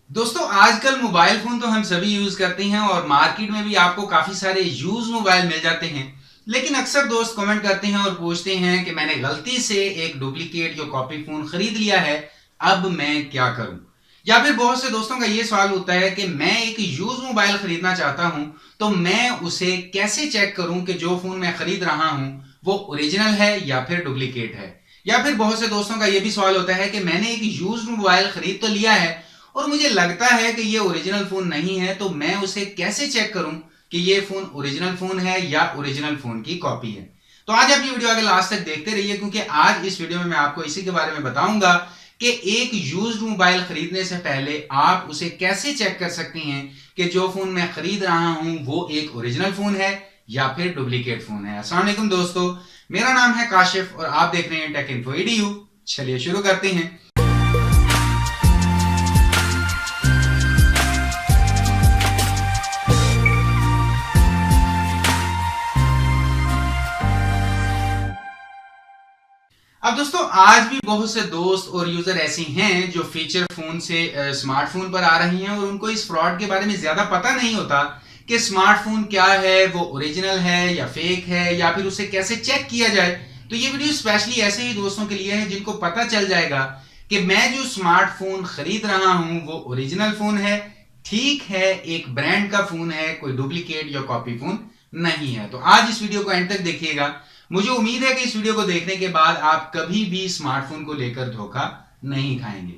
दोस्तों आजकल mobile phone तो हम सभी यूज करते हैं और मार्केट में भी आपको काफी सारे यूज मोबाइल मिल जाते हैं। लेकिन अक्सर दोस्त कमेंट करते हैं और पूछते हैं कि मैंने गलती से एक डुप्लीकेट या कॉपी फोन खरीद लिया है, अब मैं क्या करूं। या फिर बहुत से दोस्तों का यह सवाल होता है कि मैं एक यूज मोबाइल खरीदना चाहता हूं, तो मैं उसे कैसे चेक करूं कि जो फोन मैं खरीद रहा हूं वो ओरिजिनल है या फिर डुप्लीकेट है। या फिर बहुत से दोस्तों का यह भी सवाल होता है कि मैंने एक यूज मोबाइल खरीद तो लिया है और मुझे लगता है कि ये ओरिजिनल फोन नहीं है, तो मैं उसे कैसे चेक करूं कि ये फोन ओरिजिनल फोन है या ओरिजिनल फोन की कॉपी है। तो आज आप ये वीडियो आगे लास्ट तक देखते रहिए, क्योंकि आज इस वीडियो में मैं आपको इसी के बारे में बताऊंगा कि एक यूज्ड मोबाइल खरीदने से पहले आप उसे कैसे चेक कर सकते हैं कि जो फोन मैं खरीद रहा हूं वो एक ओरिजिनल फोन है या फिर डुप्लीकेट फोन है। अस्सलाम वालेकुम दोस्तों, मेरा नाम है काशिफ और आप देख रहे हैं टेक इन्फो EDU। चलिए शुरू करते हैं। अब दोस्तों आज भी बहुत से दोस्त और यूजर ऐसे हैं जो फीचर फोन से स्मार्टफोन पर आ रही हैं और उनको इस फ्रॉड के बारे में ज्यादा पता नहीं होता कि स्मार्टफोन क्या है, वो ओरिजिनल है या फेक है, या फिर उसे कैसे चेक किया जाए। तो ये वीडियो स्पेशली ऐसे ही दोस्तों के लिए है जिनको पता चल जाएगा कि मैं जो स्मार्टफोन खरीद रहा हूं वो ओरिजिनल फोन है, ठीक है, एक ब्रांड का फोन है, कोई डुप्लीकेट या कॉपी फोन नहीं है। तो आज इस वीडियो को एंड तक देखिएगा। मुझे उम्मीद है कि इस वीडियो को देखने के बाद आप कभी भी स्मार्टफोन को लेकर धोखा नहीं खाएंगे।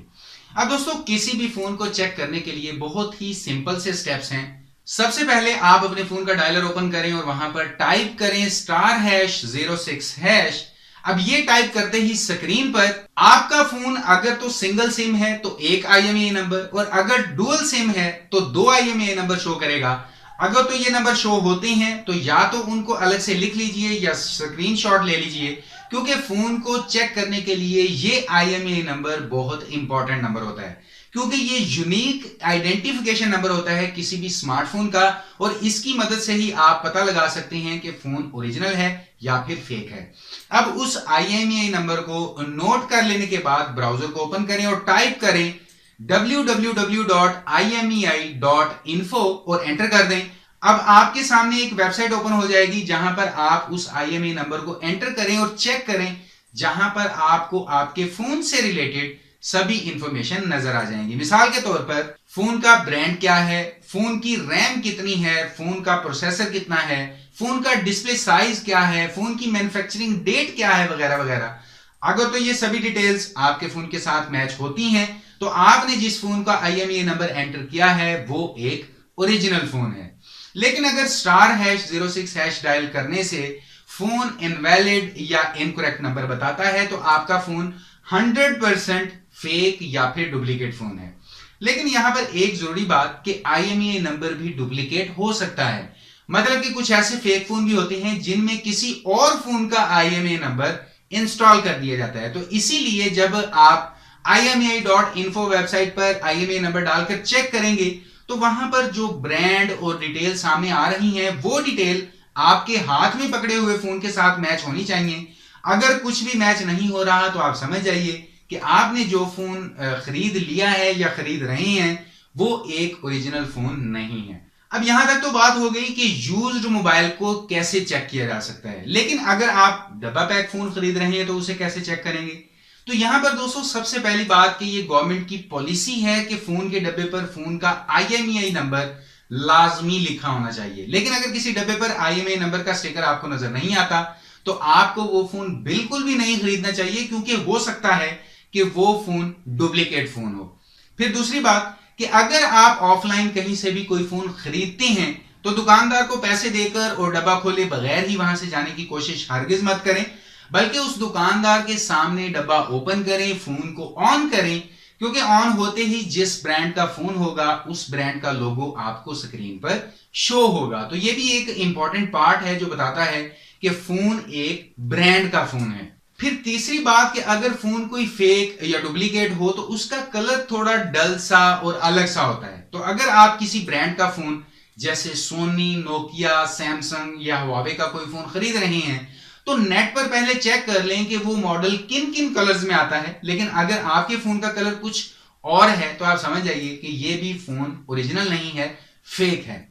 अब दोस्तों किसी भी फोन को चेक करने के लिए बहुत ही सिंपल से स्टेप्स हैं। सबसे पहले आप अपने फोन का डायलर ओपन करें और वहां पर टाइप करें *#06#। अब ये टाइप करते ही स्क्रीन पर आपका फोन अगर तो सिंगल सिम है तो एक IMEI नंबर, और अगर डुअल सिम है तो 2 IMEI नंबर शो करेगा। अगर तो ये नंबर शो होते हैं तो या तो उनको अलग से लिख लीजिए या स्क्रीनशॉट ले लीजिए, क्योंकि फोन को चेक करने के लिए ये IMEI नंबर बहुत इंपॉर्टेंट नंबर होता है, क्योंकि ये यूनिक आइडेंटिफिकेशन नंबर होता है किसी भी स्मार्टफोन का, और इसकी मदद से ही आप पता लगा सकते हैं कि फोन ओरिजिनल है या फिर फेक है। अब उस IMEI नंबर को नोट कर लेने के बाद ब्राउजर को ओपन करें और टाइप करें www.imei.info और एंटर कर दें। अब आपके सामने एक वेबसाइट ओपन हो जाएगी जहां पर आप उस IMEI नंबर को एंटर करें और चेक करें, जहां पर आपको आपके फोन से रिलेटेड सभी इंफॉर्मेशन नजर आ जाएंगी। मिसाल के तौर पर फोन का ब्रांड क्या है, फोन की रैम कितनी है, फोन का प्रोसेसर कितना है, फोन का डिस्प्ले साइज क्या है, फोन की मैन्युफैक्चरिंग डेट क्या है, वगैरह वगैरह। अगर तो ये सभी डिटेल्स आपके फोन के साथ मैच होती हैं तो आपने जिस फोन का IMEI नंबर एंटर किया है वो एक ओरिजिनल फोन है। लेकिन अगर *#06# डायल करने से फोन इनवैलिड या इनकरेक्ट नंबर बताता है तो आपका फोन 100% फेक या फिर डुप्लीकेट फोन है। लेकिन यहां पर एक जरूरी बात कि IMEI नंबर भी डुप्लीकेट हो सकता है। मतलब कि कुछ ऐसे फेक फोन भी होते हैं जिनमें किसी और फोन का IMEI नंबर इंस्टॉल कर दिया जाता है। तो इसीलिए जब आप imei.info वेबसाइट पर IMEI नंबर डालकर चेक करेंगे तो वहां पर जो ब्रांड और डिटेल सामने आ रही हैं वो डिटेल आपके हाथ में पकड़े हुए फोन के साथ मैच होनी चाहिए। अगर कुछ भी मैच नहीं हो रहा तो आप समझ जाइए कि आपने जो फोन खरीद लिया है या खरीद रहे हैं वो एक ओरिजिनल फोन नहीं है। अब यहां तक तो बात हो गई कि यूज्ड मोबाइल को कैसे चेक किया जा सकता है, लेकिन अगर आप डब्बा पैक फोन खरीद रहे हैं तो उसे कैसे चेक करेंगे। तो यहां पर दोस्तों सबसे पहली बात कि ये गवर्नमेंट की पॉलिसी है कि फोन के डब्बे पर फोन का IMEI नंबर लाजमी लिखा होना चाहिए। लेकिन अगर किसी डब्बे पर IMEI नंबर का स्टिकर आपको नजर नहीं आता तो आपको वो फोन बिल्कुल भी नहीं खरीदना चाहिए, क्योंकि हो सकता है कि वो फोन डुप्लीकेट फोन हो। फिर दूसरी बात कि अगर आप ऑफलाइन कहीं से भी कोई फोन खरीदते हैं तो दुकानदार को पैसे देकर और डब्बा खोले बगैर ही वहां से जाने की कोशिश हरगिज मत करें, बल्कि उस दुकानदार के सामने डब्बा ओपन करें, फोन को ऑन करें, क्योंकि ऑन होते ही जिस ब्रांड का फोन होगा उस ब्रांड का लोगो आपको स्क्रीन पर शो होगा। तो ये भी एक इंपॉर्टेंट पार्ट है जो बताता है कि फोन एक ब्रांड का फोन है। फिर तीसरी बात कि अगर फोन कोई फेक या डुप्लीकेट हो तो उसका कलर थोड़ा डल सा और अलग सा होता है। तो अगर आप किसी ब्रांड का फोन जैसे सोनी, नोकिया, सैमसंग या हुआवे का कोई फोन खरीद रहे हैं तो नेट पर पहले चेक कर लें कि वो मॉडल किन किन कलर्स में आता है। लेकिन अगर आपके फोन का कलर कुछ और है तो आप समझ जाइए कि ये भी फोन ओरिजिनल नहीं है, फेक है।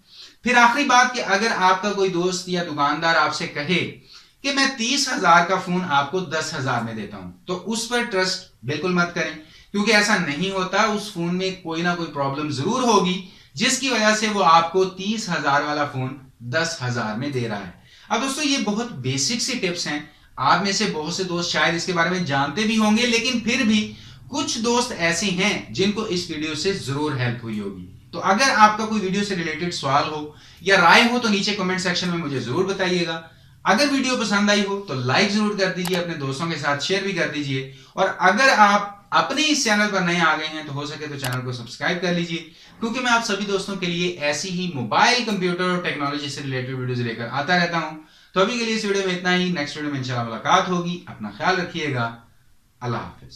फिर आखिरी बात कि अगर आपका कोई दोस्त या दुकानदार आपसे कहे कि मैं 30,000 का फोन आपको 10,000 में देता हूं, तो उस पर ट्रस्ट बिल्कुल मत करें, क्योंकि ऐसा नहीं होता। उस फोन में कोई ना कोई प्रॉब्लम जरूर होगी जिसकी वजह से वो आपको 30,000 वाला फोन 10,000 में दे रहा है। अब दोस्तों ये बहुत बेसिक सी टिप्स हैं, आप में से बहुत से दोस्त शायद इसके बारे में जानते भी होंगे, लेकिन फिर भी कुछ दोस्त ऐसे हैं जिनको इस वीडियो से जरूर हेल्प हुई होगी। तो अगर आपका कोई वीडियो से रिलेटेड सवाल हो या राय हो तो नीचे कमेंट सेक्शन में मुझे जरूर बताइएगा। अगर वीडियो पसंद आई हो तो लाइक जरूर कर दीजिए, अपने दोस्तों के साथ शेयर भी कर दीजिए, और अगर आप अपने इस चैनल पर नए आ गए हैं तो हो सके तो चैनल को सब्सक्राइब कर लीजिए, क्योंकि मैं आप सभी दोस्तों के लिए ऐसी ही मोबाइल, कंप्यूटर और टेक्नोलॉजी से रिलेटेड वीडियोस लेकर आता रहता हूं। तो अभी के लिए इस वीडियो में इतना ही। नेक्स्ट वीडियो में इंशाल्लाह मुलाकात होगी। अपना ख्याल रखिएगा। अल्लाह हाफिज।